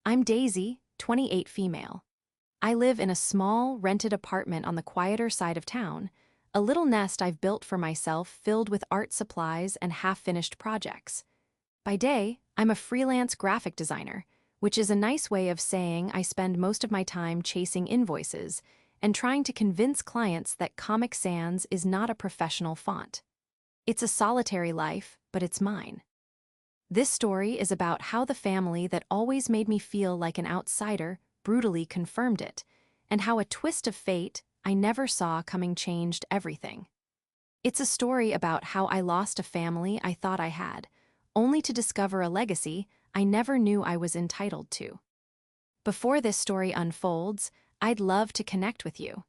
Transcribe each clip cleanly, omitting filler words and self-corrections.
I'm Daisy, 28 female. I live in a small, rented apartment on the quieter side of town, a little nest I've built for myself filled with art supplies and half-finished projects. By day, I'm a freelance graphic designer, which is a nice way of saying I spend most of my time chasing invoices and trying to convince clients that Comic Sans is not a professional font. It's a solitary life, but it's mine. This story is about how the family that always made me feel like an outsider brutally confirmed it, and how a twist of fate I never saw coming changed everything. It's a story about how I lost a family I thought I had, only to discover a legacy I never knew I was entitled to. Before this story unfolds, I'd love to connect with you.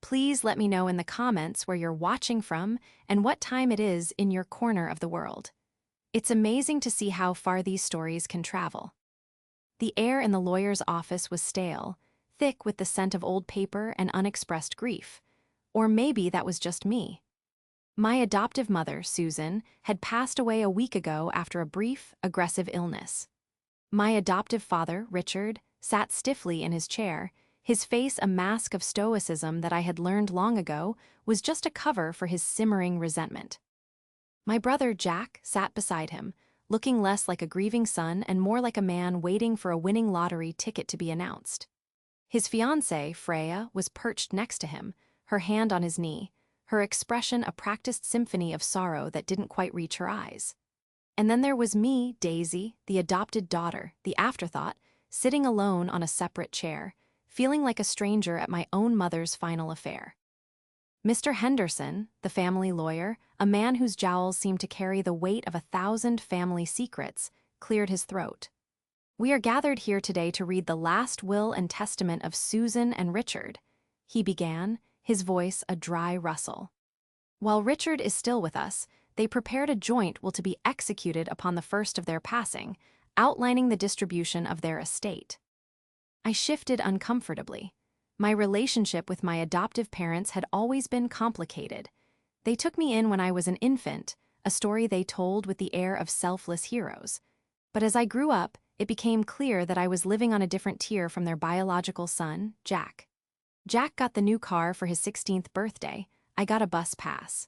Please let me know in the comments where you're watching from and what time it is in your corner of the world. It's amazing to see how far these stories can travel. The air in the lawyer's office was stale, thick with the scent of old paper and unexpressed grief. Or maybe that was just me. My adoptive mother, Susan, had passed away a week ago after a brief, aggressive illness. My adoptive father, Richard, sat stiffly in his chair, his face a mask of stoicism that I had learned long ago was just a cover for his simmering resentment. My brother, Jack, sat beside him, looking less like a grieving son and more like a man waiting for a winning lottery ticket to be announced. His fiancée, Freya, was perched next to him, her hand on his knee, her expression a practiced symphony of sorrow that didn't quite reach her eyes. And then there was me, Daisy, the adopted daughter, the afterthought, sitting alone on a separate chair, feeling like a stranger at my own mother's final affair. Mr. Henderson, the family lawyer, a man whose jowls seemed to carry the weight of 1,000 family secrets, cleared his throat. "We are gathered here today to read the last will and testament of Susan and Richard," he began, his voice a dry rustle. "While Richard is still with us, they prepared a joint will to be executed upon the first of their passing, outlining the distribution of their estate." I shifted uncomfortably. My relationship with my adoptive parents had always been complicated. They took me in when I was an infant, a story they told with the air of selfless heroes. But as I grew up, it became clear that I was living on a different tier from their biological son, Jack. Jack got the new car for his 16th birthday. I got a bus pass.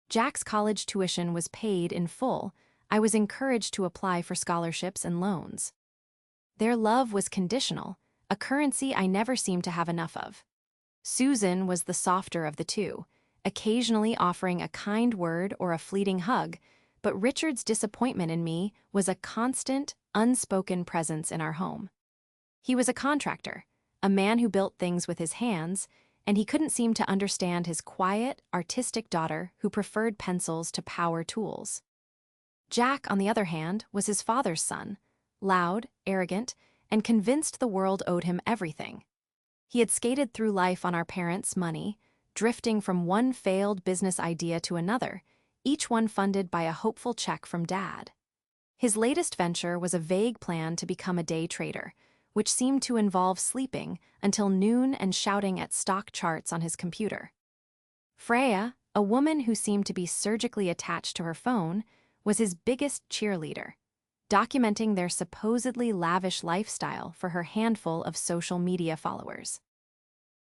Jack's college tuition was paid in full. I was encouraged to apply for scholarships and loans. Their love was conditional, a currency I never seemed to have enough of. Susan was the softer of the two, occasionally offering a kind word or a fleeting hug, but Richard's disappointment in me was a constant, unspoken presence in our home. He was a contractor, a man who built things with his hands, and he couldn't seem to understand his quiet, artistic daughter who preferred pencils to power tools. Jack, on the other hand, was his father's son, loud, arrogant, and convinced the world owed him everything. He had skated through life on our parents' money, drifting from one failed business idea to another, each one funded by a hopeful check from Dad. His latest venture was a vague plan to become a day trader, which seemed to involve sleeping until noon and shouting at stock charts on his computer. Freya, a woman who seemed to be surgically attached to her phone, was his biggest cheerleader, documenting their supposedly lavish lifestyle for her handful of social media followers.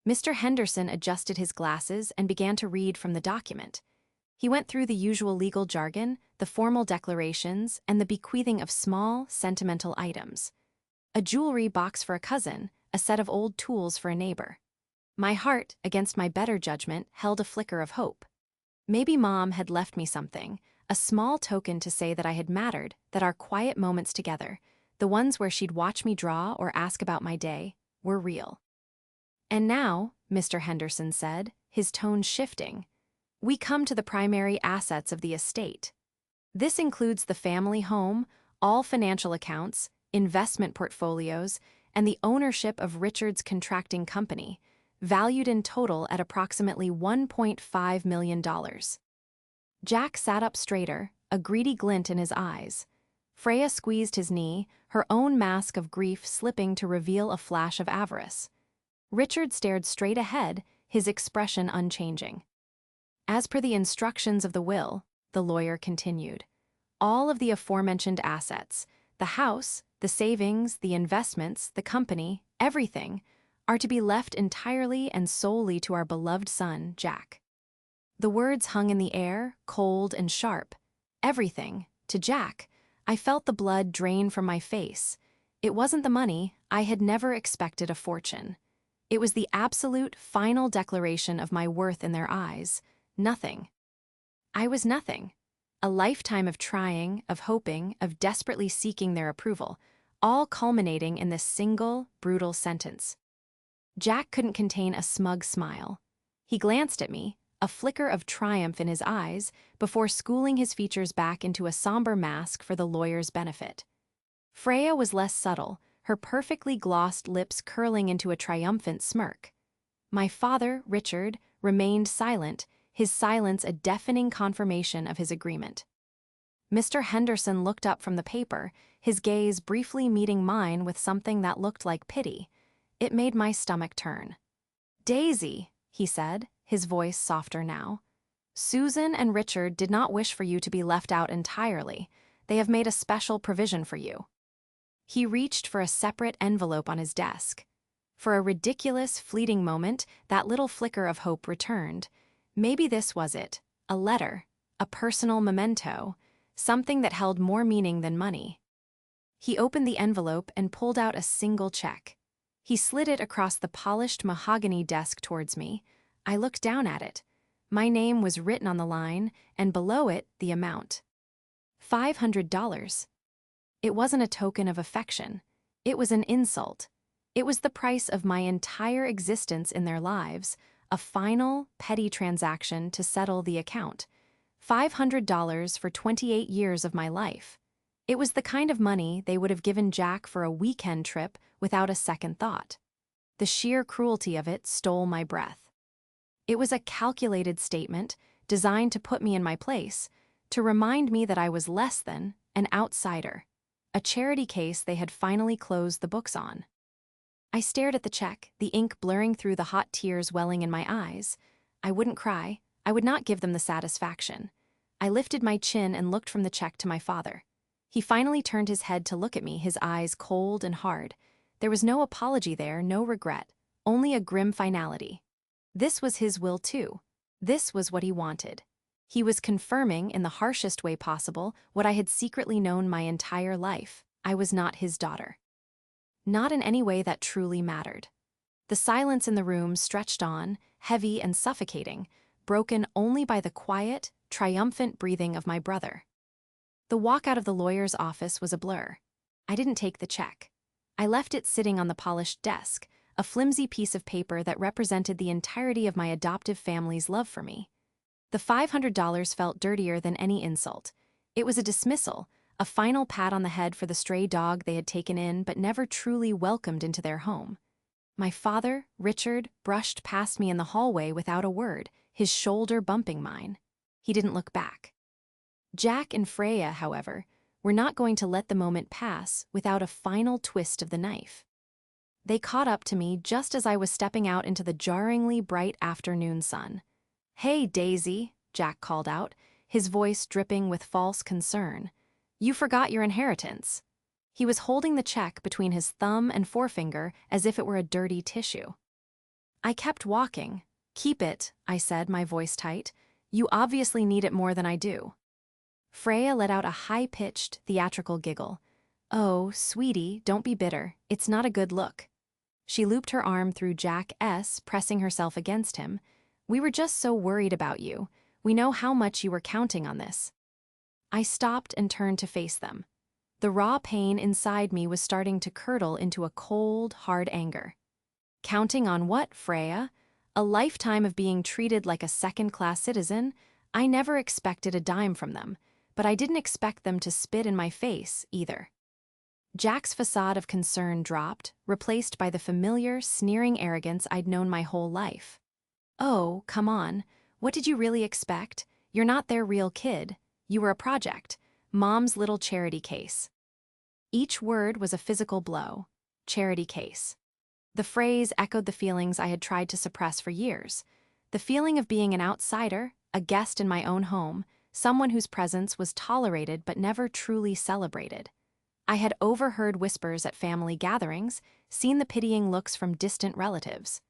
Mr. Henderson adjusted his glasses and began to read from the document. He went through the usual legal jargon, the formal declarations, and the bequeathing of small, sentimental items. A jewelry box for a cousin, a set of old tools for a neighbor. My heart, against my better judgment, held a flicker of hope. Maybe Mom had left me something, a small token to say that I had mattered, that our quiet moments together, the ones where she'd watch me draw or ask about my day, were real. "And now," Mr. Henderson said, his tone shifting, "we come to the primary assets of the estate. This includes the family home, all financial accounts, investment portfolios, and the ownership of Richard's contracting company, valued in total at approximately $1.5 million. Jack sat up straighter, a greedy glint in his eyes. Freya squeezed his knee, her own mask of grief slipping to reveal a flash of avarice. Richard stared straight ahead, his expression unchanging. "As per the instructions of the will," the lawyer continued, "all of the aforementioned assets, The house, the savings, the investments, the company, everything, are to be left entirely and solely to our beloved son, Jack. The words hung in the air, cold and sharp. Everything, to Jack. I felt the blood drain from my face. It wasn't the money. I had never expected a fortune. It was the absolute, final declaration of my worth in their eyes. Nothing. I was nothing. A lifetime of trying, of hoping, of desperately seeking their approval, all culminating in this single, brutal sentence. Jack couldn't contain a smug smile. He glanced at me, a flicker of triumph in his eyes, before schooling his features back into a somber mask for the lawyer's benefit. Freya was less subtle, her perfectly glossed lips curling into a triumphant smirk. My father, Richard, remained silent, his silence a deafening confirmation of his agreement. Mr. Henderson looked up from the paper, his gaze briefly meeting mine with something that looked like pity. It made my stomach turn. "Daisy," he said, his voice softer now. "Susan and Richard did not wish for you to be left out entirely. They have made a special provision for you." He reached for a separate envelope on his desk. For a ridiculous, fleeting moment, that little flicker of hope returned. Maybe this was it, a letter, a personal memento, something that held more meaning than money. He opened the envelope and pulled out a single check. He slid it across the polished mahogany desk towards me. I looked down at it. My name was written on the line, and below it, the amount. $500. It wasn't a token of affection. It was an insult. It was the price of my entire existence in their lives, a final, petty transaction to settle the account. $500 for 28 years of my life. It was the kind of money they would have given Jack for a weekend trip without a second thought. The sheer cruelty of it stole my breath. It was a calculated statement, designed to put me in my place, to remind me that I was less than an outsider, a charity case they had finally closed the books on. I stared at the check, the ink blurring through the hot tears welling in my eyes. I wouldn't cry. I would not give them the satisfaction. I lifted my chin and looked from the check to my father. He finally turned his head to look at me, his eyes cold and hard. There was no apology there, no regret, only a grim finality. This was his will too. This was what he wanted. He was confirming, in the harshest way possible, what I had secretly known my entire life. I was not his daughter. Not in any way that truly mattered. The silence in the room stretched on, heavy and suffocating, broken only by the quiet, triumphant breathing of my brother. The walk out of the lawyer's office was a blur. I didn't take the check. I left it sitting on the polished desk, a flimsy piece of paper that represented the entirety of my adoptive family's love for me. The $500 felt dirtier than any insult. It was a dismissal, a final pat on the head for the stray dog they had taken in but never truly welcomed into their home. My father, Richard, brushed past me in the hallway without a word, his shoulder bumping mine. He didn't look back. Jack and Freya, however, were not going to let the moment pass without a final twist of the knife. They caught up to me just as I was stepping out into the jarringly bright afternoon sun. "Hey, Daisy," Jack called out, his voice dripping with false concern. "You forgot your inheritance." He was holding the check between his thumb and forefinger as if it were a dirty tissue. I kept walking. "Keep it," I said, my voice tight. "You obviously need it more than I do." Freya let out a high-pitched, theatrical giggle. "Oh, sweetie, don't be bitter. It's not a good look." She looped her arm through Jack's, pressing herself against him. "We were just so worried about you. We know how much you were counting on this." I stopped and turned to face them. The raw pain inside me was starting to curdle into a cold, hard anger. Counting on what, Freya? A lifetime of being treated like a second-class citizen? I never expected a dime from them, but I didn't expect them to spit in my face, either. Jack's facade of concern dropped, replaced by the familiar, sneering arrogance I'd known my whole life. "Oh, come on. What did you really expect? You're not their real kid. You were a project. Mom's little charity case." Each word was a physical blow. Charity case. The phrase echoed the feelings I had tried to suppress for years. The feeling of being an outsider, a guest in my own home, someone whose presence was tolerated but never truly celebrated. I had overheard whispers at family gatherings, seen the pitying looks from distant relatives.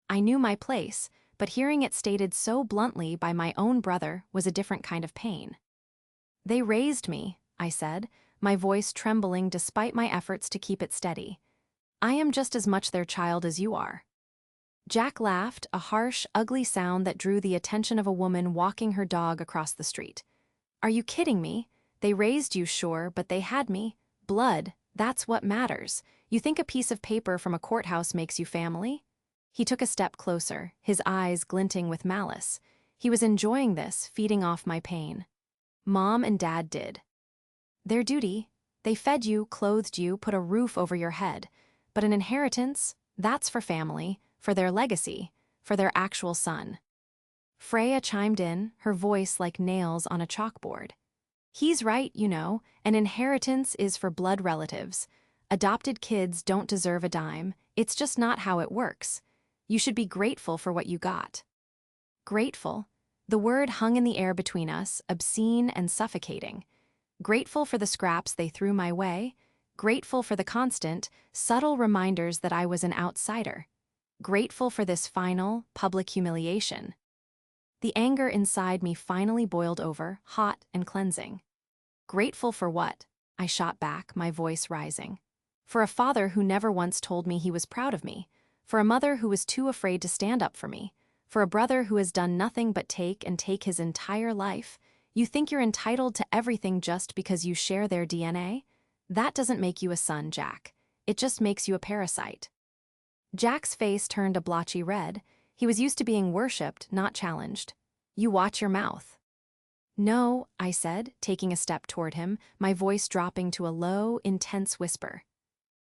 I knew my place, but hearing it stated so bluntly by my own brother was a different kind of pain. "They raised me," I said, my voice trembling despite my efforts to keep it steady. "I am just as much their child as you are." Jack laughed, a harsh, ugly sound that drew the attention of a woman walking her dog across the street. "Are you kidding me? They raised you, sure, but they had me. Blood, that's what matters. You think a piece of paper from a courthouse makes you family?" He took a step closer, his eyes glinting with malice. He was enjoying this, feeding off my pain. "Mom and Dad did their duty. They fed you, clothed you, put a roof over your head. But an inheritance, that's for family, for their legacy, for their actual son." Freya chimed in, her voice like nails on a chalkboard. "He's right, you know, an inheritance is for blood relatives. Adopted kids don't deserve a dime, it's just not how it works. You should be grateful for what you got." Grateful? The word hung in the air between us, obscene and suffocating. Grateful for the scraps they threw my way, grateful for the constant, subtle reminders that I was an outsider, grateful for this final, public humiliation. The anger inside me finally boiled over, hot and cleansing. "Grateful for what?" I shot back, my voice rising. "For a father who never once told me he was proud of me, for a mother who was too afraid to stand up for me, for a brother who has done nothing but take and take his entire life. You think you're entitled to everything just because you share their DNA? That doesn't make you a son, Jack. It just makes you a parasite." Jack's face turned a blotchy red. He was used to being worshipped, not challenged. "You watch your mouth." "No," I said, taking a step toward him, my voice dropping to a low, intense whisper.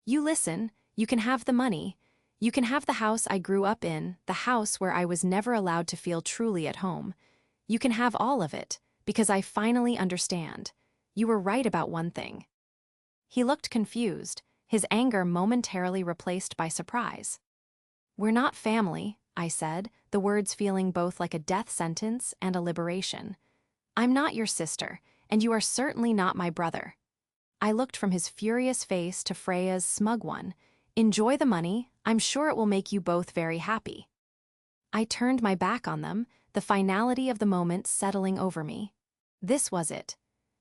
"You listen, you can have the money. You can have the house I grew up in, the house where I was never allowed to feel truly at home. You can have all of it, because I finally understand. You were right about one thing." He looked confused, his anger momentarily replaced by surprise. "We're not family," I said, the words feeling both like a death sentence and a liberation. "I'm not your sister, and you are certainly not my brother." I looked from his furious face to Freya's smug one. "Enjoy the money, I'm sure it will make you both very happy." I turned my back on them, the finality of the moment settling over me. This was it.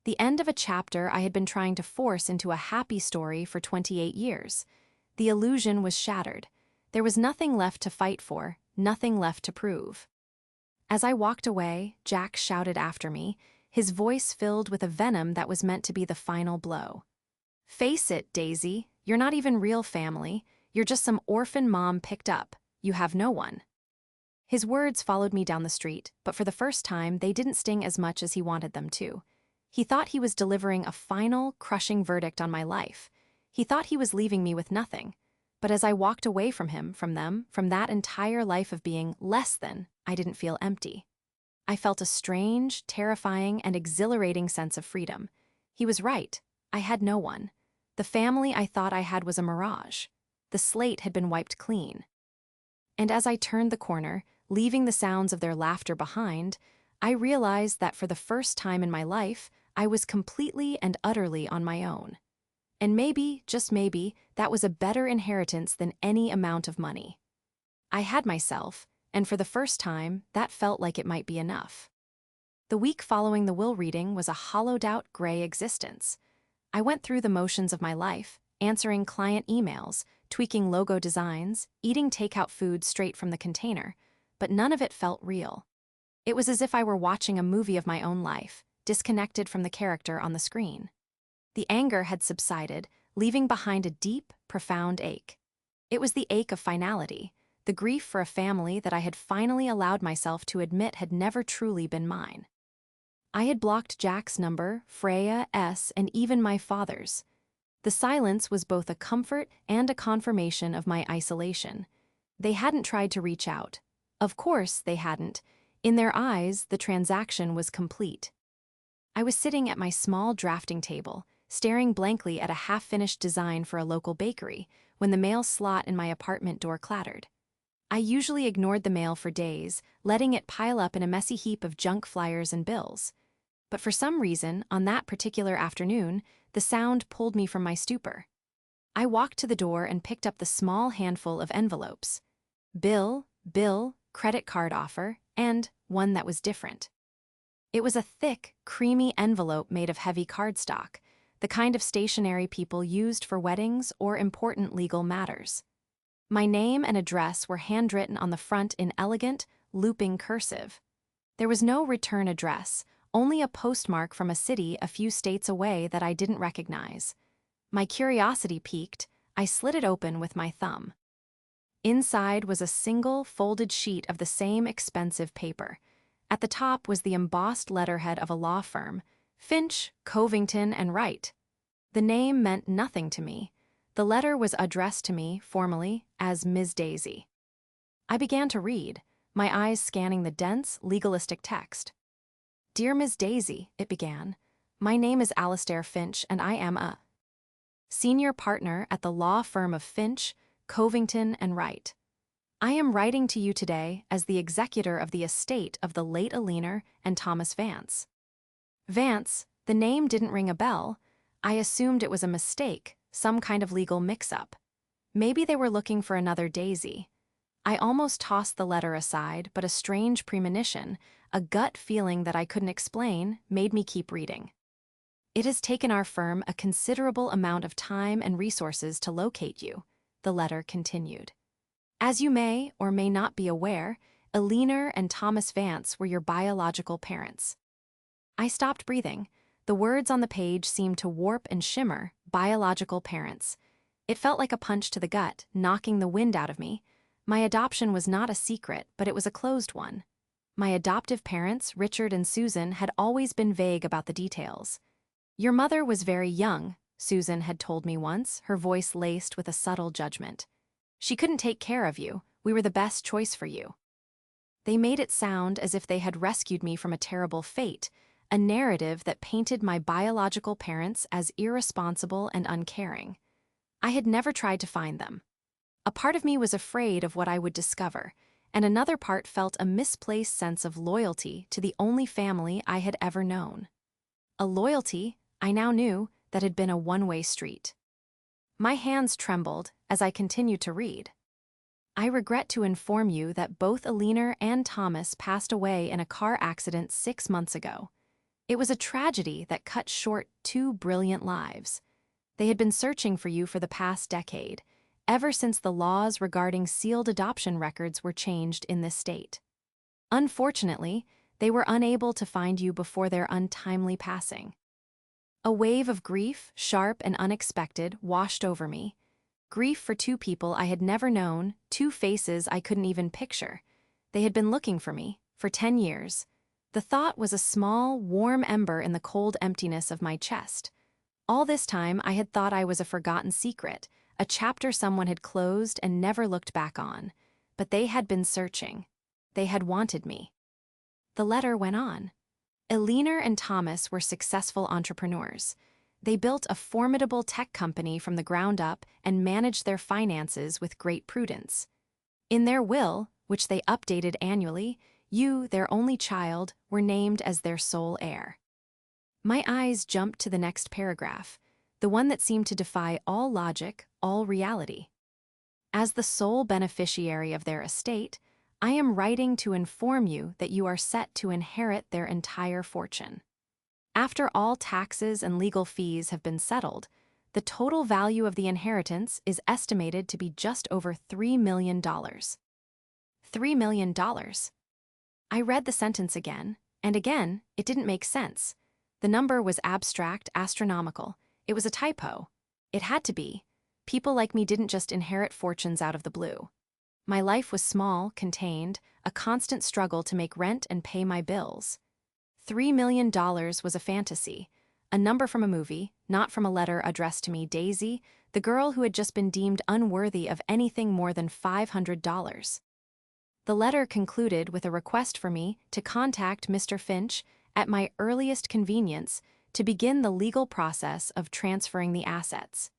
The end of a chapter I had been trying to force into a happy story for 28 years. The illusion was shattered. There was nothing left to fight for, nothing left to prove. As I walked away, Jack shouted after me, his voice filled with a venom that was meant to be the final blow. "Face it, Daisy, you're not even real family. You're just some orphan mom picked up. You have no one." His words followed me down the street, but for the first time they didn't sting as much as he wanted them to. He thought he was delivering a final, crushing verdict on my life. He thought he was leaving me with nothing. But as I walked away from him, from them, from that entire life of being less than, I didn't feel empty. I felt a strange, terrifying, and exhilarating sense of freedom. He was right. I had no one. The family I thought I had was a mirage. The slate had been wiped clean. And as I turned the corner, leaving the sounds of their laughter behind, I realized that for the first time in my life, I was completely and utterly on my own. And maybe, just maybe, that was a better inheritance than any amount of money. I had myself, and for the first time, that felt like it might be enough. The week following the will reading was a hollowed-out gray existence. I went through the motions of my life, answering client emails, tweaking logo designs, eating takeout food straight from the container, but none of it felt real. It was as if I were watching a movie of my own life, disconnected from the character on the screen. The anger had subsided, leaving behind a deep, profound ache. It was the ache of finality, the grief for a family that I had finally allowed myself to admit had never truly been mine. I had blocked Jack's number, Freya, and even my father's. The silence was both a comfort and a confirmation of my isolation. They hadn't tried to reach out. Of course they hadn't. In their eyes, the transaction was complete. I was sitting at my small drafting table, staring blankly at a half-finished design for a local bakery, when the mail slot in my apartment door clattered. I usually ignored the mail for days, letting it pile up in a messy heap of junk flyers and bills. but for some reason, on that particular afternoon, the sound pulled me from my stupor. I walked to the door and picked up the small handful of envelopes. Bill, credit card offer, and one that was different. It was a thick, creamy envelope made of heavy cardstock, the kind of stationery people used for weddings or important legal matters. My name and address were handwritten on the front in elegant, looping cursive. There was no return address, only a postmark from a city a few states away that I didn't recognize. My curiosity piqued, I slid it open with my thumb. Inside was a single, folded sheet of the same expensive paper. At the top was the embossed letterhead of a law firm, Finch, Covington, and Wright. The name meant nothing to me. The letter was addressed to me, formally, as Ms. Daisy. I began to read, my eyes scanning the dense, legalistic text. "Dear Ms. Daisy," it began, "my name is Alastair Finch, and I am a senior partner at the law firm of Finch, Covington, and Wright. I am writing to you today as the executor of the estate of the late Millionaire and Thomas Vance." Vance, the name didn't ring a bell. I assumed it was a mistake, some kind of legal mix-up. Maybe they were looking for another Daisy. I almost tossed the letter aside, but a strange premonition, a gut feeling that I couldn't explain, made me keep reading. "It has taken our firm a considerable amount of time and resources to locate you," the letter continued. "As you may or may not be aware, Millionaire and Thomas Vance were your biological parents." I stopped breathing. The words on the page seemed to warp and shimmer, biological parents. It felt like a punch to the gut, knocking the wind out of me. My adoption was not a secret, but it was a closed one. My adoptive parents, Richard and Susan, had always been vague about the details. "Your mother was very young," Susan had told me once, her voice laced with a subtle judgment. "She couldn't take care of you. We were the best choice for you." They made it sound as if they had rescued me from a terrible fate, a narrative that painted my biological parents as irresponsible and uncaring. I had never tried to find them. A part of me was afraid of what I would discover, and another part felt a misplaced sense of loyalty to the only family I had ever known. A loyalty, I now knew, that had been a one-way street. My hands trembled as I continued to read. "I regret to inform you that both Millionaire and Thomas passed away in a car accident 6 months ago. It was a tragedy that cut short 2 brilliant lives. They had been searching for you for the past decade, ever since the laws regarding sealed adoption records were changed in this state. Unfortunately, they were unable to find you before their untimely passing." A wave of grief, sharp and unexpected, washed over me. Grief for 2 people I had never known, 2 faces I couldn't even picture. They had been looking for me, for 10 years. The thought was a small, warm ember in the cold emptiness of my chest. All this time I had thought I was a forgotten secret, a chapter someone had closed and never looked back on. But they had been searching. They had wanted me. The letter went on. Millionaire and Thomas were successful entrepreneurs. They built a formidable tech company from the ground up and managed their finances with great prudence. In their will, which they updated annually, you, their only child, were named as their sole heir. My eyes jumped to the next paragraph, the one that seemed to defy all logic, all reality. "As the sole beneficiary of their estate, I am writing to inform you that you are set to inherit their entire fortune. After all taxes and legal fees have been settled, the total value of the inheritance is estimated to be just over $3 million. $3 million. I read the sentence again, and again, it didn't make sense. The number was abstract, astronomical. It was a typo. It had to be. People like me didn't just inherit fortunes out of the blue. My life was small, contained, a constant struggle to make rent and pay my bills. $3 million was a fantasy, a number from a movie, not from a letter addressed to me, Daisy, the girl who had just been deemed unworthy of anything more than $500. The letter concluded with a request for me to contact Mr. Finch at my earliest convenience to begin the legal process of transferring the assets.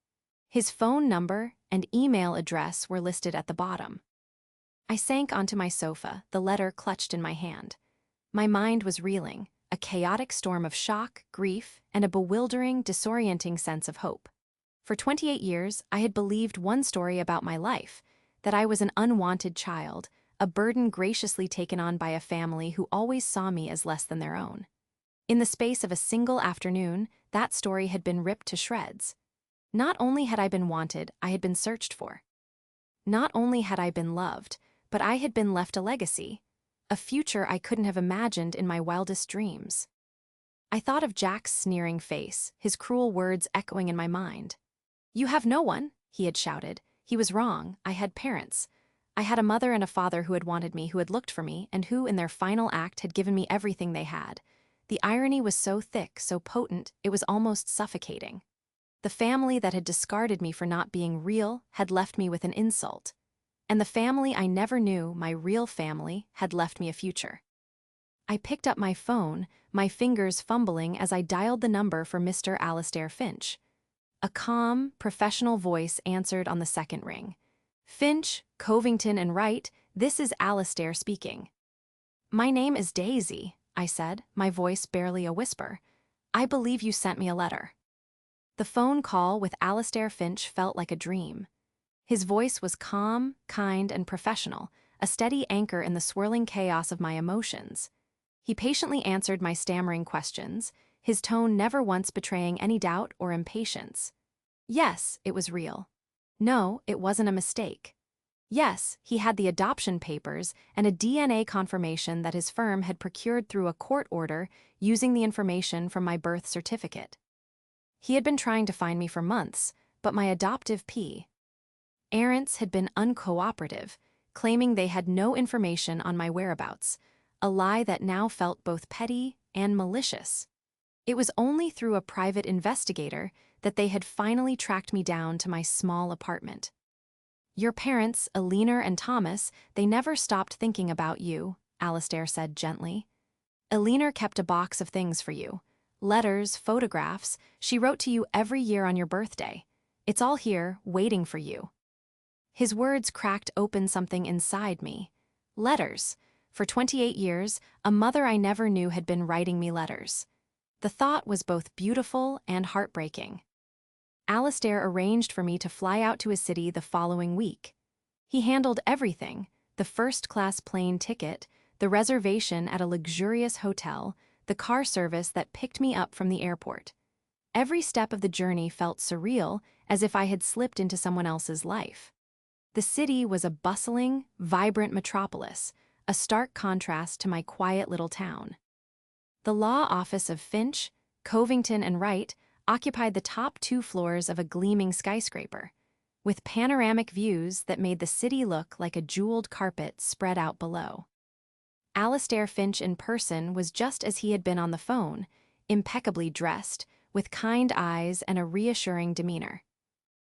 His phone number and email address were listed at the bottom. I sank onto my sofa, the letter clutched in my hand. My mind was reeling, a chaotic storm of shock, grief, and a bewildering, disorienting sense of hope. For 28 years, I had believed one story about my life, that I was an unwanted child, a burden graciously taken on by a family who always saw me as less than their own. In the space of a single afternoon, that story had been ripped to shreds. Not only had I been wanted, I had been searched for. Not only had I been loved, but I had been left a legacy, a future I couldn't have imagined in my wildest dreams. I thought of Jack's sneering face, his cruel words echoing in my mind. "You have no one," he had shouted. He was wrong. I had parents. I had a mother and a father who had wanted me, who had looked for me, and who, in their final act, had given me everything they had. The irony was so thick, so potent, it was almost suffocating. The family that had discarded me for not being real had left me with an insult. And the family I never knew, my real family, had left me a future. I picked up my phone, my fingers fumbling as I dialed the number for Mr. Alastair Finch. A calm, professional voice answered on the second ring. "Finch, Covington and Wright, this is Alastair speaking." "My name is Daisy," I said, my voice barely a whisper. "I believe you sent me a letter." The phone call with Alastair Finch felt like a dream. His voice was calm, kind, and professional, a steady anchor in the swirling chaos of my emotions. He patiently answered my stammering questions, his tone never once betraying any doubt or impatience. Yes, it was real. No, it wasn't a mistake. Yes, he had the adoption papers and a DNA confirmation that his firm had procured through a court order using the information from my birth certificate. He had been trying to find me for months, but my adoptive parents had been uncooperative, claiming they had no information on my whereabouts, a lie that now felt both petty and malicious. It was only through a private investigator that they had finally tracked me down to my small apartment. "Your parents, Eleanor and Thomas, they never stopped thinking about you," Alastair said gently. "Eleanor kept a box of things for you. Letters, photographs, she wrote to you every year on your birthday. It's all here, waiting for you." His words cracked open something inside me. Letters. For 28 years, a mother I never knew had been writing me letters. The thought was both beautiful and heartbreaking. Alastair arranged for me to fly out to his city the following week. He handled everything: the first-class plane ticket, the reservation at a luxurious hotel, the car service that picked me up from the airport. Every step of the journey felt surreal, as if I had slipped into someone else's life. The city was a bustling, vibrant metropolis, a stark contrast to my quiet little town. The law office of Finch, Covington and Wright occupied the top 2 floors of a gleaming skyscraper, with panoramic views that made the city look like a jeweled carpet spread out below. Alastair Finch in person was just as he had been on the phone, impeccably dressed, with kind eyes and a reassuring demeanor.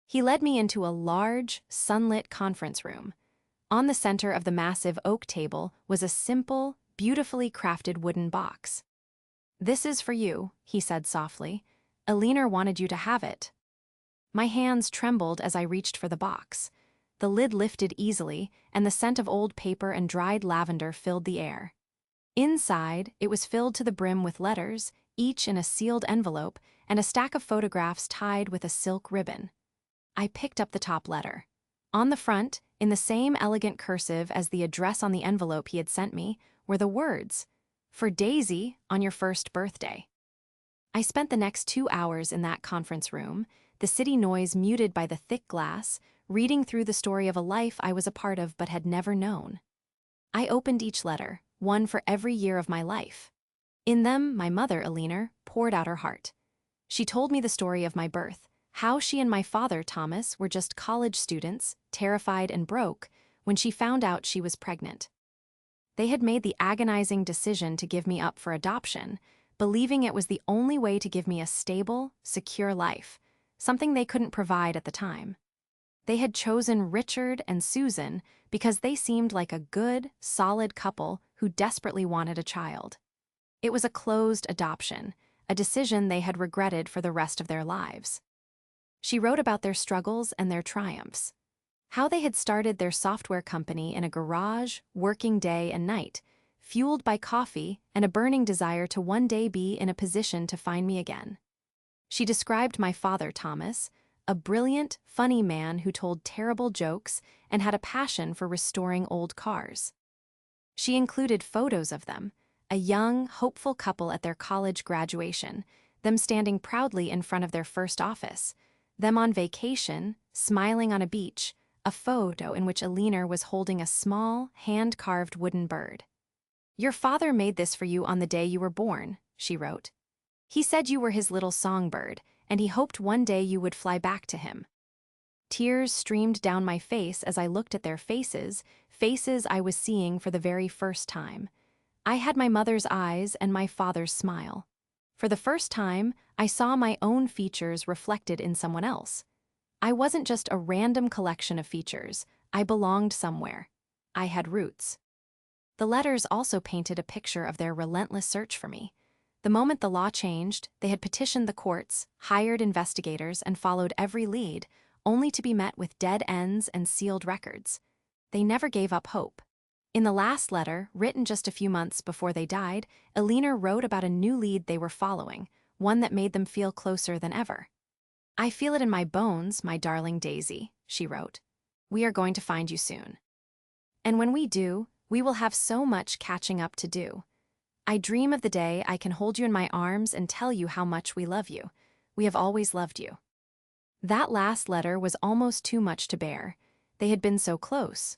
He led me into a large, sunlit conference room. On the center of the massive oak table was a simple, beautifully crafted wooden box. "This is for you," he said softly. "Eleanor wanted you to have it." My hands trembled as I reached for the box. The lid lifted easily, and the scent of old paper and dried lavender filled the air. Inside, it was filled to the brim with letters, each in a sealed envelope, and a stack of photographs tied with a silk ribbon. I picked up the top letter. On the front, in the same elegant cursive as the address on the envelope he had sent me, were the words, "For Daisy, on your first birthday." I spent the next 2 hours in that conference room, the city noise muted by the thick glass, reading through the story of a life I was a part of but had never known. I opened each letter, one for every year of my life. In them, my mother, Eleanor, poured out her heart. She told me the story of my birth, how she and my father, Thomas, were just college students, terrified and broke, when she found out she was pregnant. They had made the agonizing decision to give me up for adoption, believing it was the only way to give me a stable, secure life, something they couldn't provide at the time. They had chosen Richard and Susan because they seemed like a good, solid couple who desperately wanted a child. It was a closed adoption, a decision they had regretted for the rest of their lives. She wrote about their struggles and their triumphs. How they had started their software company in a garage, working day and night, fueled by coffee and a burning desire to one day be in a position to find me again. She described my father, Thomas, a brilliant, funny man who told terrible jokes and had a passion for restoring old cars. She included photos of them, a young, hopeful couple at their college graduation, them standing proudly in front of their first office, them on vacation, smiling on a beach, a photo in which Eleanor was holding a small, hand-carved wooden bird. "Your father made this for you on the day you were born," she wrote. "He said you were his little songbird, and he hoped one day you would fly back to him." Tears streamed down my face as I looked at their faces, faces I was seeing for the very first time. I had my mother's eyes and my father's smile. For the first time, I saw my own features reflected in someone else. I wasn't just a random collection of features. I belonged somewhere. I had roots. The letters also painted a picture of their relentless search for me. The moment the law changed, they had petitioned the courts, hired investigators, and followed every lead, only to be met with dead ends and sealed records. They never gave up hope. In the last letter, written just a few months before they died, Eleanor wrote about a new lead they were following, one that made them feel closer than ever. "I feel it in my bones, my darling Daisy," she wrote. "We are going to find you soon. And when we do, we will have so much catching up to do. I dream of the day I can hold you in my arms and tell you how much we love you. We have always loved you." That last letter was almost too much to bear. They had been so close.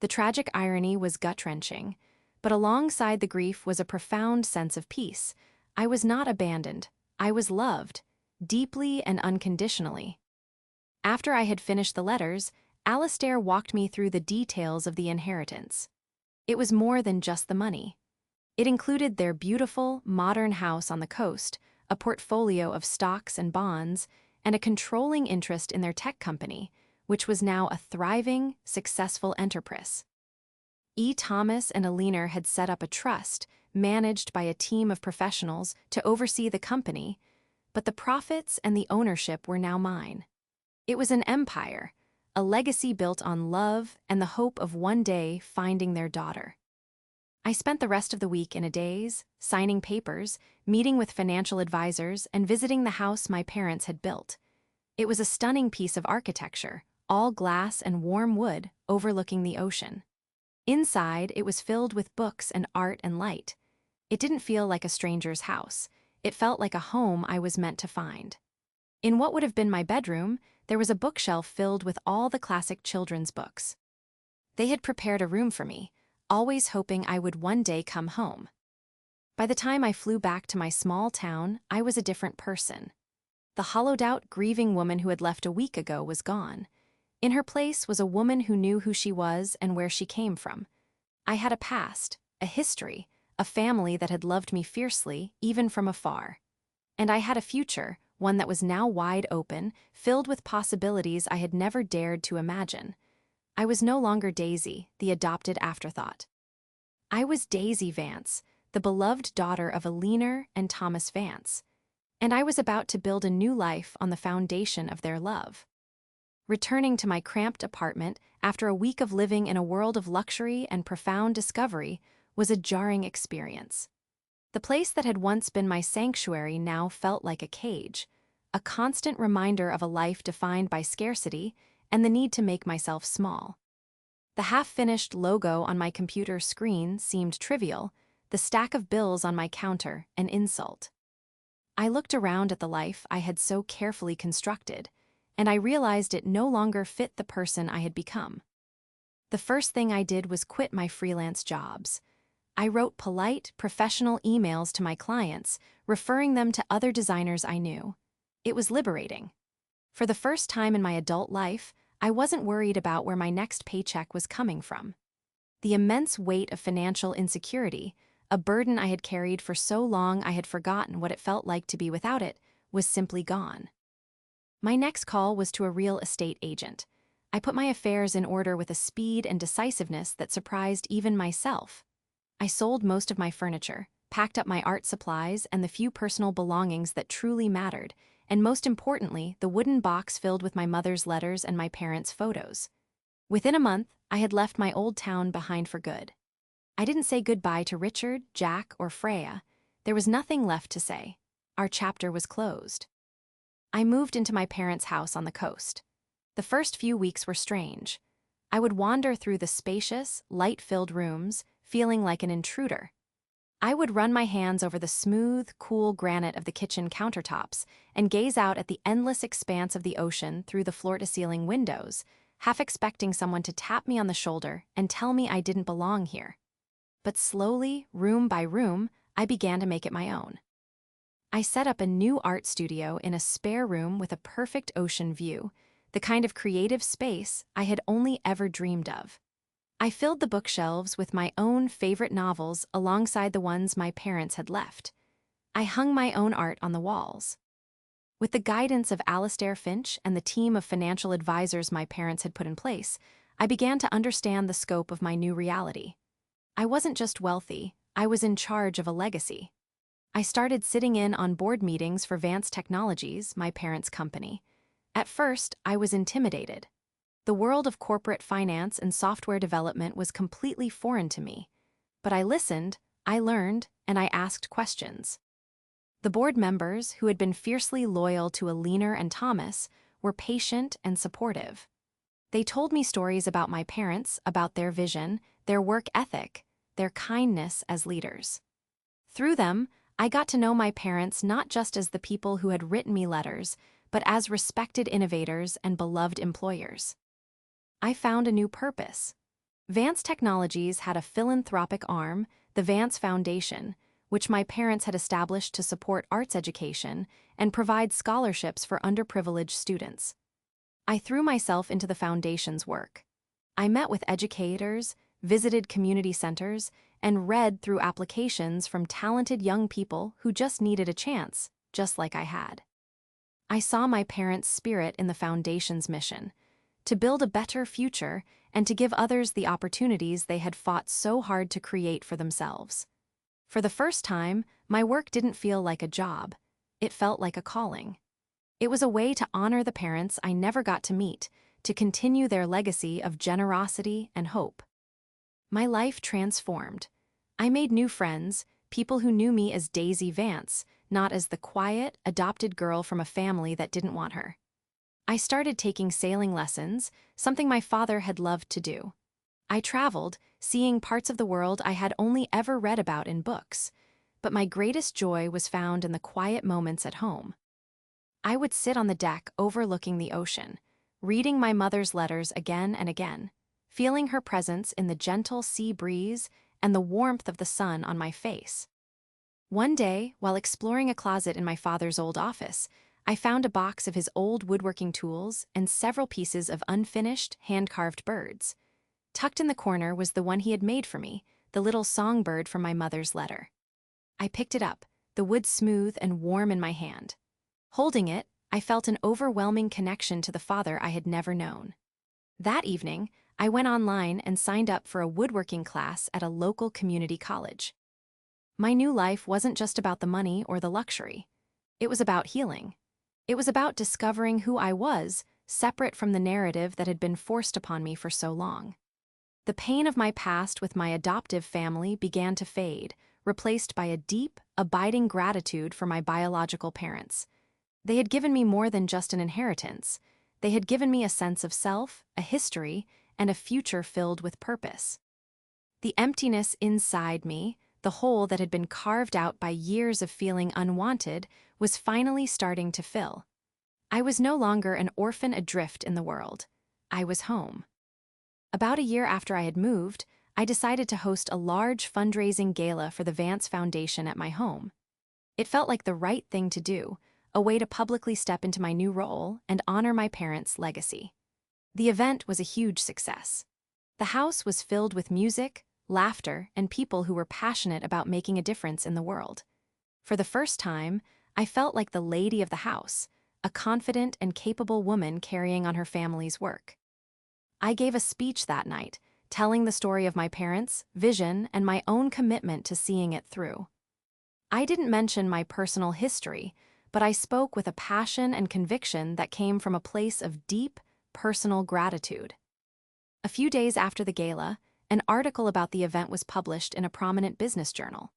The tragic irony was gut-wrenching, but alongside the grief was a profound sense of peace. I was not abandoned. I was loved, deeply and unconditionally. After I had finished the letters, Alistair walked me through the details of the inheritance. It was more than just the money. It included their beautiful, modern house on the coast, a portfolio of stocks and bonds, and a controlling interest in their tech company, which was now a thriving, successful enterprise. E. Thomas and Eleanor had set up a trust, managed by a team of professionals, to oversee the company, but the profits and the ownership were now mine. It was an empire, a legacy built on love and the hope of one day finding their daughter. I spent the rest of the week in a daze, signing papers, meeting with financial advisors, and visiting the house my parents had built. It was a stunning piece of architecture, all glass and warm wood, overlooking the ocean. Inside, it was filled with books and art and light. It didn't feel like a stranger's house. It felt like a home I was meant to find. In what would have been my bedroom, there was a bookshelf filled with all the classic children's books. They had prepared a room for me, always hoping I would one day come home. By the time I flew back to my small town, I was a different person. The hollowed-out, grieving woman who had left a week ago was gone. In her place was a woman who knew who she was and where she came from. I had a past, a history, a family that had loved me fiercely, even from afar. And I had a future, one that was now wide open, filled with possibilities I had never dared to imagine. I was no longer Daisy, the adopted afterthought. I was Daisy Vance, the beloved daughter of Eleanor and Thomas Vance. And I was about to build a new life on the foundation of their love. Returning to my cramped apartment after a week of living in a world of luxury and profound discovery was a jarring experience. The place that had once been my sanctuary now felt like a cage, a constant reminder of a life defined by scarcity and the need to make myself small. The half-finished logo on my computer screen seemed trivial, the stack of bills on my counter an insult. I looked around at the life I had so carefully constructed, and I realized it no longer fit the person I had become. The first thing I did was quit my freelance jobs. I wrote polite, professional emails to my clients, referring them to other designers I knew. It was liberating. For the first time in my adult life, I wasn't worried about where my next paycheck was coming from. The immense weight of financial insecurity, a burden I had carried for so long I had forgotten what it felt like to be without it, was simply gone. My next call was to a real estate agent. I put my affairs in order with a speed and decisiveness that surprised even myself. I sold most of my furniture, packed up my art supplies and the few personal belongings that truly mattered, and most importantly, the wooden box filled with my mother's letters and my parents' photos. Within a month, I had left my old town behind for good. I didn't say goodbye to Richard, Jack, or Freya. There was nothing left to say. Our chapter was closed. I moved into my parents' house on the coast. The first few weeks were strange. I would wander through the spacious, light-filled rooms, feeling like an intruder. I would run my hands over the smooth, cool granite of the kitchen countertops and gaze out at the endless expanse of the ocean through the floor-to-ceiling windows, half expecting someone to tap me on the shoulder and tell me I didn't belong here. But slowly, room by room, I began to make it my own. I set up a new art studio in a spare room with a perfect ocean view, the kind of creative space I had only ever dreamed of. I filled the bookshelves with my own favorite novels alongside the ones my parents had left. I hung my own art on the walls. With the guidance of Alastair Finch and the team of financial advisors my parents had put in place, I began to understand the scope of my new reality. I wasn't just wealthy, I was in charge of a legacy. I started sitting in on board meetings for Vance Technologies, my parents' company. At first, I was intimidated. The world of corporate finance and software development was completely foreign to me. But I listened, I learned, and I asked questions. The board members, who had been fiercely loyal to Alina and Thomas, were patient and supportive. They told me stories about my parents, about their vision, their work ethic, their kindness as leaders. Through them, I got to know my parents not just as the people who had written me letters, but as respected innovators and beloved employers. I found a new purpose. Vance Technologies had a philanthropic arm, the Vance Foundation, which my parents had established to support arts education and provide scholarships for underprivileged students. I threw myself into the foundation's work. I met with educators, visited community centers, and read through applications from talented young people who just needed a chance, just like I had. I saw my parents' spirit in the foundation's mission, to build a better future and to give others the opportunities they had fought so hard to create for themselves. For the first time, my work didn't feel like a job. It felt like a calling. It was a way to honor the parents I never got to meet, to continue their legacy of generosity and hope. My life transformed. I made new friends, people who knew me as Daisy Vance, not as the quiet, adopted girl from a family that didn't want her. I started taking sailing lessons, something my father had loved to do. I traveled, seeing parts of the world I had only ever read about in books, but my greatest joy was found in the quiet moments at home. I would sit on the deck overlooking the ocean, reading my mother's letters again and again, feeling her presence in the gentle sea breeze and the warmth of the sun on my face. One day, while exploring a closet in my father's old office, I found a box of his old woodworking tools and several pieces of unfinished, hand-carved birds. Tucked in the corner was the one he had made for me, the little songbird from my mother's letter. I picked it up, the wood smooth and warm in my hand. Holding it, I felt an overwhelming connection to the father I had never known. That evening, I went online and signed up for a woodworking class at a local community college. My new life wasn't just about the money or the luxury. It was about healing. It was about discovering who I was, separate from the narrative that had been forced upon me for so long. The pain of my past with my adoptive family began to fade, replaced by a deep, abiding gratitude for my biological parents. They had given me more than just an inheritance. They had given me a sense of self, a history, and a future filled with purpose. The emptiness inside me, the hole that had been carved out by years of feeling unwanted, was finally starting to fill. I was no longer an orphan adrift in the world. I was home. About a year after I had moved, I decided to host a large fundraising gala for the Vance Foundation at my home. It felt like the right thing to do, a way to publicly step into my new role and honor my parents' legacy. The event was a huge success. The house was filled with music, laughter, and people who were passionate about making a difference in the world. For the first time, I felt like the lady of the house, a confident and capable woman carrying on her family's work. I gave a speech that night, telling the story of my parents' vision and my own commitment to seeing it through. I didn't mention my personal history, but I spoke with a passion and conviction that came from a place of deep, personal gratitude. A few days after the gala, an article about the event was published in a prominent business journal.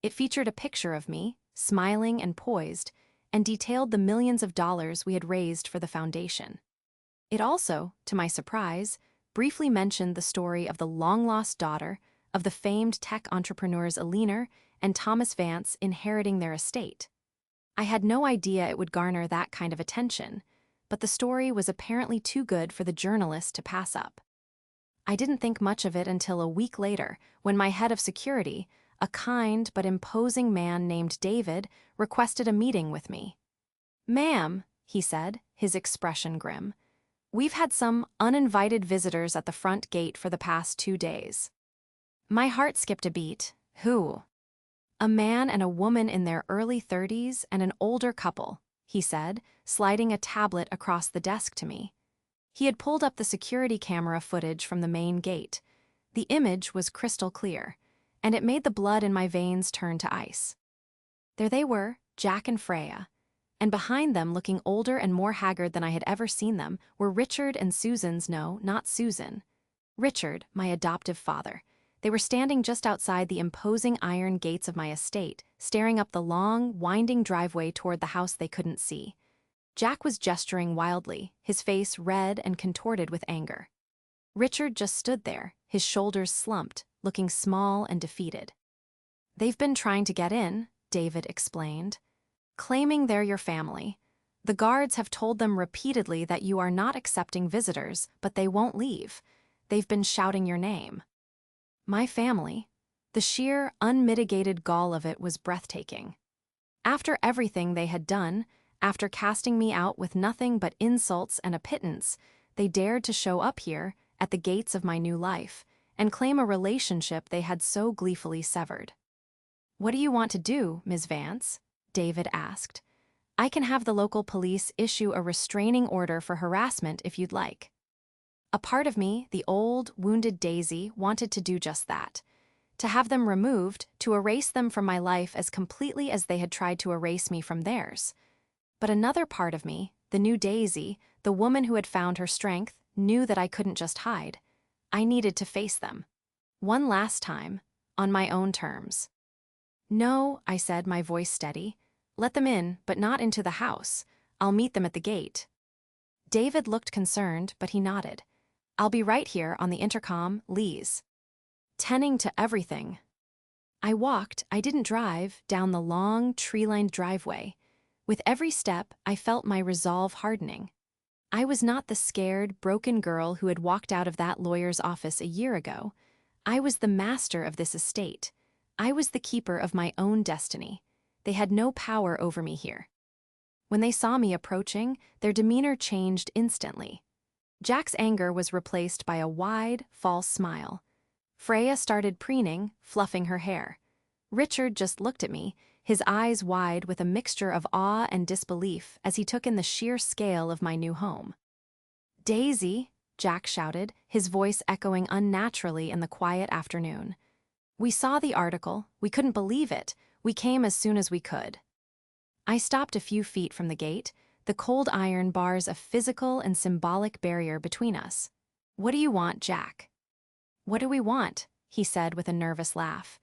It featured a picture of me, smiling and poised, and detailed the millions of dollars we had raised for the foundation. It also, to my surprise, briefly mentioned the story of the long-lost daughter of the famed tech entrepreneurs Millionaire and Thomas Vance inheriting their estate. I had no idea it would garner that kind of attention, but the story was apparently too good for the journalist to pass up. I didn't think much of it until a week later, when my head of security, a kind but imposing man named David, requested a meeting with me. "Ma'am," he said, his expression grim, "we've had some uninvited visitors at the front gate for the past 2 days." My heart skipped a beat. Who? "A man and a woman in their early 30s and an older couple," he said, sliding a tablet across the desk to me. He had pulled up the security camera footage from the main gate. The image was crystal clear, and it made the blood in my veins turn to ice. There they were, Jack and Freya, and behind them, looking older and more haggard than I had ever seen them, were Richard and not Susan. Richard, my adoptive father. They were standing just outside the imposing iron gates of my estate, staring up the long, winding driveway toward the house they couldn't see. Jack was gesturing wildly, his face red and contorted with anger. Richard just stood there, his shoulders slumped, looking small and defeated. "They've been trying to get in," David explained, "claiming they're your family. The guards have told them repeatedly that you are not accepting visitors, but they won't leave. They've been shouting your name." My family? The sheer, unmitigated gall of it was breathtaking. After everything they had done, after casting me out with nothing but insults and a pittance, they dared to show up here, at the gates of my new life, and claim a relationship they had so gleefully severed. "What do you want to do, Ms. Vance?" David asked. "I can have the local police issue a restraining order for harassment if you'd like." A part of me, the old, wounded Daisy, wanted to do just that. To have them removed, to erase them from my life as completely as they had tried to erase me from theirs. But another part of me, the new Daisy, the woman who had found her strength, knew that I couldn't just hide. I needed to face them. One last time, on my own terms. "No," I said, my voice steady. "Let them in, but not into the house. I'll meet them at the gate." David looked concerned, but he nodded. "I'll be right here on the intercom, Lee's." Tending to everything. I walked, I didn't drive, down the long, tree-lined driveway. With every step, I felt my resolve hardening. I was not the scared, broken girl who had walked out of that lawyer's office a year ago. I was the master of this estate. I was the keeper of my own destiny. They had no power over me here. When they saw me approaching, their demeanor changed instantly. Jack's anger was replaced by a wide, false smile. Freya started preening, fluffing her hair. Richard just looked at me, his eyes wide with a mixture of awe and disbelief as he took in the sheer scale of my new home. "Daisy," Jack shouted, his voice echoing unnaturally in the quiet afternoon. "We saw the article, we couldn't believe it, we came as soon as we could." I stopped a few feet from the gate, the cold iron bars a physical and symbolic barrier between us. "What do you want, Jack?" "What do we want?" he said with a nervous laugh.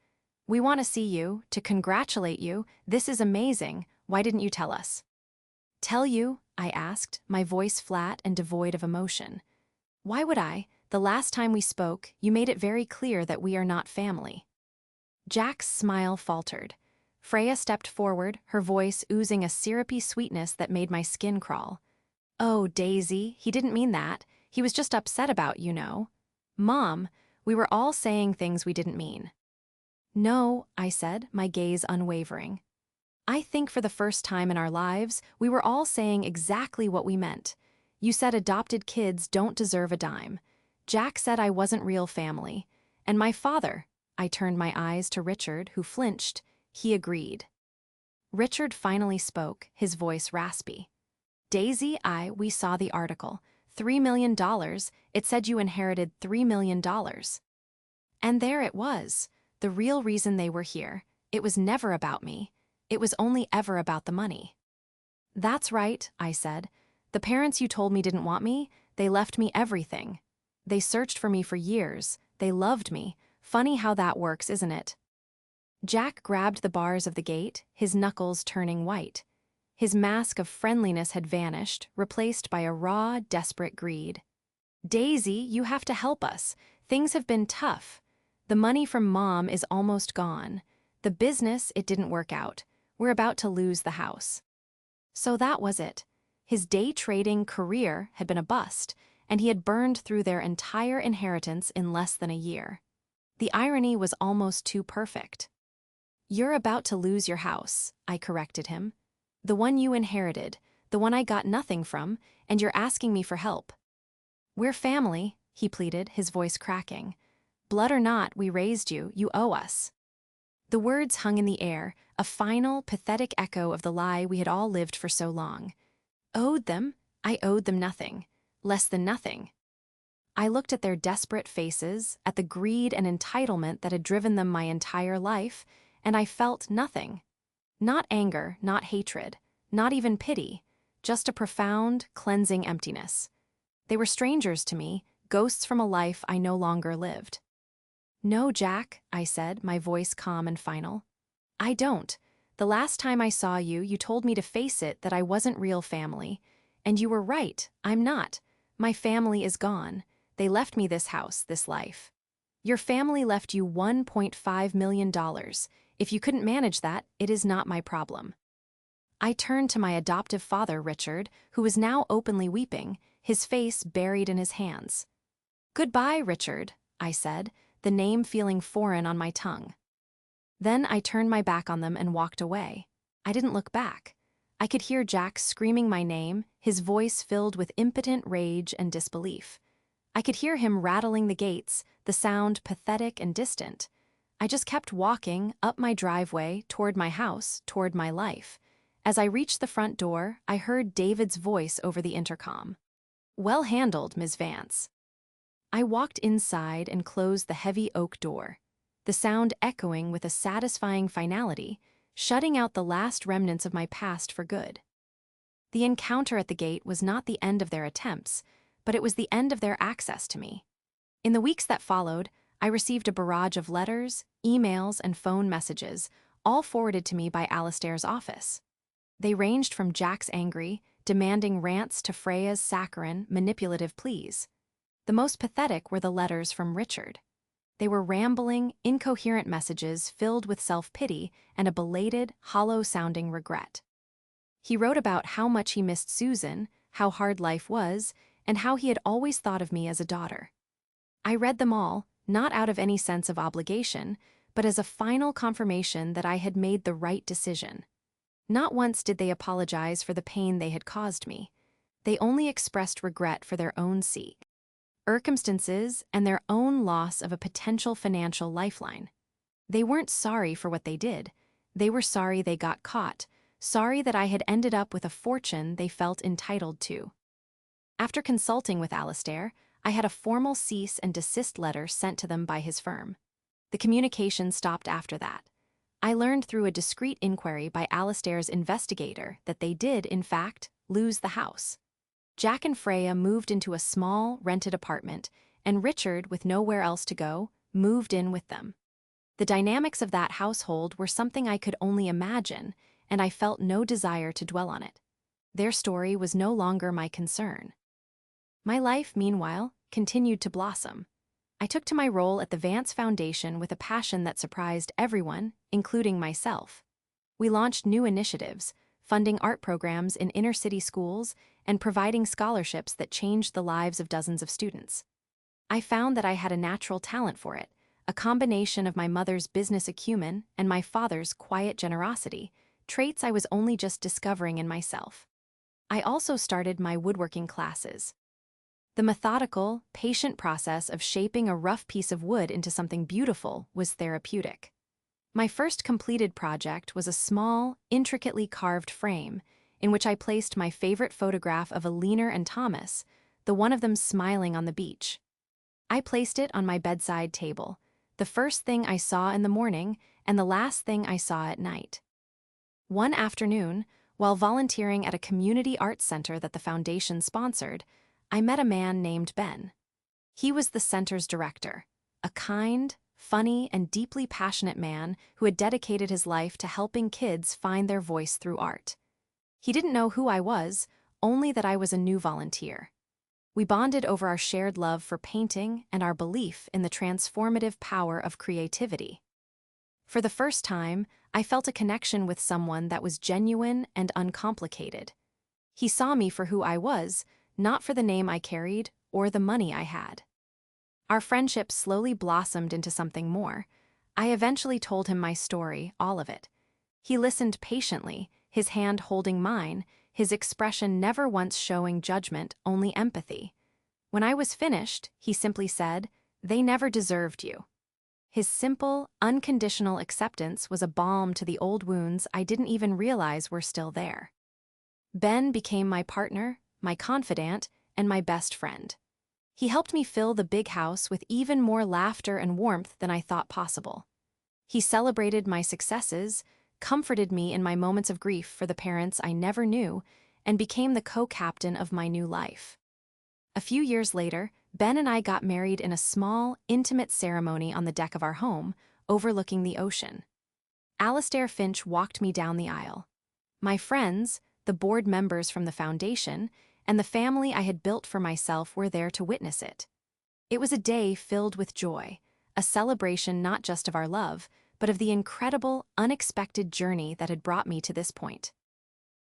"We want to see you, to congratulate you. This is amazing. Why didn't you tell us?" "Tell you?" I asked, my voice flat and devoid of emotion. "Why would I? The last time we spoke, you made it very clear that we are not family." Jack's smile faltered. Freya stepped forward, her voice oozing a syrupy sweetness that made my skin crawl. "Oh, Daisy, he didn't mean that. He was just upset about you know." "Mom, we were all saying things we didn't mean." "No," I said, my gaze unwavering. "I think for the first time in our lives, we were all saying exactly what we meant. You said adopted kids don't deserve a dime. Jack said I wasn't real family. And my father," I turned my eyes to Richard, who flinched, he agreed. Richard finally spoke, his voice raspy. "Daisy, we saw the article. $3 million, it said you inherited $3 million. And there it was, the real reason they were here. It was never about me. It was only ever about the money." "That's right," I said. "The parents you told me didn't want me, they left me everything. They searched for me for years, They loved me. Funny how that works, isn't it? Jack grabbed the bars of the gate, his knuckles turning white. His mask of friendliness had vanished, replaced by a raw, desperate greed. Daisy, you have to help us. Things have been tough. The money from Mom is almost gone. The business, it didn't work out. We're about to lose the house. So that was it. His day trading career had been a bust, and he had burned through their entire inheritance in less than a year. The irony was almost too perfect. You're about to lose your house, I corrected him. The one you inherited, the one I got nothing from, and you're asking me for help. We're family, he pleaded, his voice cracking. Blood or not, we raised you, you owe us. The words hung in the air, a final, pathetic echo of the lie we had all lived for so long. Owed them? I owed them nothing. Less than nothing. I looked at their desperate faces, at the greed and entitlement that had driven them my entire life, and I felt nothing. Not anger, not hatred, not even pity, just a profound, cleansing emptiness. They were strangers to me, ghosts from a life I no longer lived. No, Jack, I said, my voice calm and final. I don't. The last time I saw you, you told me to face it, that I wasn't real family. And you were right, I'm not. My family is gone. They left me this house, this life. Your family left you $1.5 million. If you couldn't manage that, it is not my problem. I turned to my adoptive father, Richard, who was now openly weeping, his face buried in his hands. Goodbye, Richard, I said, the name feeling foreign on my tongue. Then I turned my back on them and walked away. I didn't look back. I could hear Jack screaming my name, his voice filled with impotent rage and disbelief. I could hear him rattling the gates, the sound pathetic and distant. I just kept walking up my driveway, toward my house, toward my life. As I reached the front door, I heard David's voice over the intercom. Well handled, Ms. Vance. I walked inside and closed the heavy oak door, the sound echoing with a satisfying finality, shutting out the last remnants of my past for good. The encounter at the gate was not the end of their attempts, but it was the end of their access to me. In the weeks that followed, I received a barrage of letters, emails, and phone messages, all forwarded to me by Alistair's office. They ranged from Jack's angry, demanding rants to Freya's saccharine, manipulative pleas. The most pathetic were the letters from Richard. They were rambling, incoherent messages filled with self-pity and a belated, hollow-sounding regret. He wrote about how much he missed Susan, how hard life was, and how he had always thought of me as a daughter. I read them all, not out of any sense of obligation, but as a final confirmation that I had made the right decision. Not once did they apologize for the pain they had caused me. They only expressed regret for their own sake, circumstances, and their own loss of a potential financial lifeline. They weren't sorry for what they did. They were sorry they got caught, sorry that I had ended up with a fortune they felt entitled to. After consulting with Alistair, I had a formal cease and desist letter sent to them by his firm. The communication stopped after that. I learned through a discreet inquiry by Alistair's investigator that they did, in fact, lose the house. Jack and Freya moved into a small, rented apartment, and Richard, with nowhere else to go, moved in with them. The dynamics of that household were something I could only imagine, and I felt no desire to dwell on it. Their story was no longer my concern. My life, meanwhile, continued to blossom. I took to my role at the Vance Foundation with a passion that surprised everyone, including myself. We launched new initiatives, funding art programs in inner-city schools and providing scholarships that changed the lives of dozens of students. I found that I had a natural talent for it, a combination of my mother's business acumen and my father's quiet generosity, traits I was only just discovering in myself. I also started my woodworking classes. The methodical, patient process of shaping a rough piece of wood into something beautiful was therapeutic. My first completed project was a small, intricately carved frame in which I placed my favorite photograph of Alina and Thomas, the one of them smiling on the beach. I placed it on my bedside table, the first thing I saw in the morning and the last thing I saw at night. One afternoon, while volunteering at a community arts center that the foundation sponsored, I met a man named Ben. He was the center's director, a kind, funny, and deeply passionate man who had dedicated his life to helping kids find their voice through art. He didn't know who I was, only that I was a new volunteer. We bonded over our shared love for painting and our belief in the transformative power of creativity. For the first time, I felt a connection with someone that was genuine and uncomplicated. He saw me for who I was, not for the name I carried or the money I had. Our friendship slowly blossomed into something more. I eventually told him my story, all of it. He listened patiently, his hand holding mine, his expression never once showing judgment, only empathy. When I was finished, he simply said, "They never deserved you." His simple, unconditional acceptance was a balm to the old wounds I didn't even realize were still there. Ben became my partner, my confidant, and my best friend. He helped me fill the big house with even more laughter and warmth than I thought possible. He celebrated my successes, comforted me in my moments of grief for the parents I never knew, and became the co-captain of my new life. A few years later, Ben and I got married in a small, intimate ceremony on the deck of our home, overlooking the ocean. Alistair Finch walked me down the aisle. My friends, the board members from the foundation, and the family I had built for myself were there to witness it. It was a day filled with joy, a celebration not just of our love, but of the incredible, unexpected journey that had brought me to this point.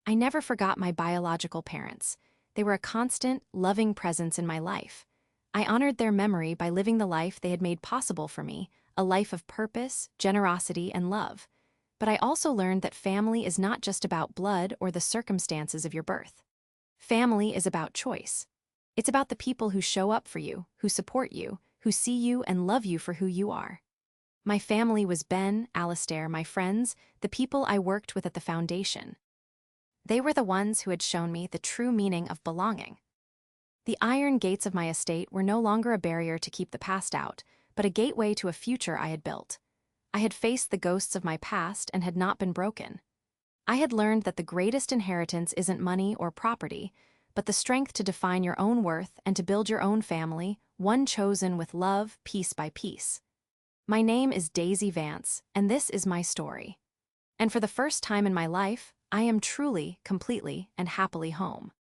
I never forgot my biological parents. They were a constant, loving presence in my life. I honored their memory by living the life they had made possible for me, a life of purpose, generosity, and love. But I also learned that family is not just about blood or the circumstances of your birth. Family is about choice. It's about the people who show up for you, who support you, who see you and love you for who you are. My family was Ben, Alistair, my friends, the people I worked with at the foundation. They were the ones who had shown me the true meaning of belonging. The iron gates of my estate were no longer a barrier to keep the past out, but a gateway to a future I had built. I had faced the ghosts of my past and had not been broken. I had learned that the greatest inheritance isn't money or property, but the strength to define your own worth and to build your own family, one chosen with love, piece by piece. My name is Daisy Vance, and this is my story. And for the first time in my life, I am truly, completely, and happily home.